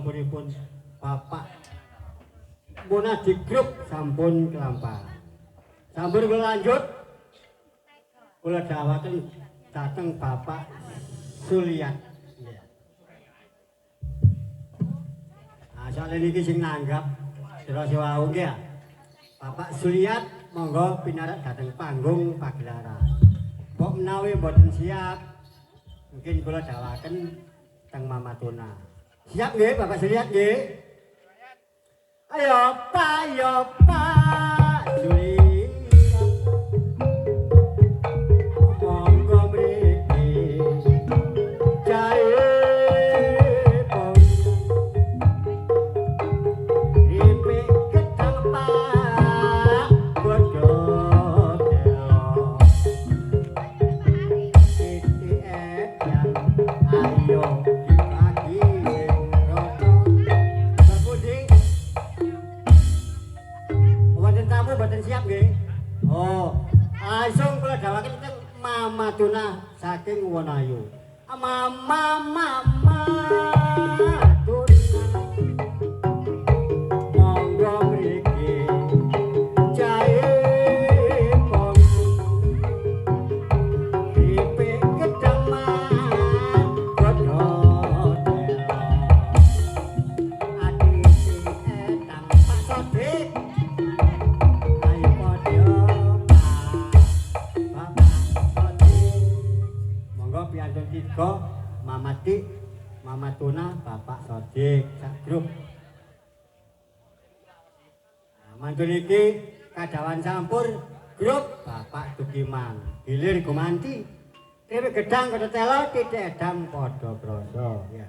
sampuripun Bapak Muna di grup sampun kelampah. Sampun kula lanjut. Kula dawaken dateng Bapak Suliat. Nah, soalnya niki sing nanggap sira wau nggih ya. Bapak Suliat monggo pinarak dateng panggung pagelaran. Kok menawi mboten siap, mungkin kula dawaken teng Mama Tuna. Siap nggih Bapak Suliat nggih? Ayo Pak Suliat. Monggo mriki. Jae pon. Ripe gedang Pak bodho telo. Siti edan ayo dibagi sing rata. Sepundi? Wonten tamu mboten siap nggih? Oh, langsung kula dawaken teng Mama Tuna saking Wonayu. Mama Tuna. Monggo mriki. Jae pon. Ripe gedang man bodho telo. Adisi edang Pak Sodik. Ayo padha Bapak Sodik. Monggo piantun 3 Mama Dik, Mama Tuna, Bapak Sodik sak grup. Nah, mantun iki kadawan campur grup Bapak Dukiman. Hilir gumanti. Dewe gedang kota telo titik edam padha krasa ya.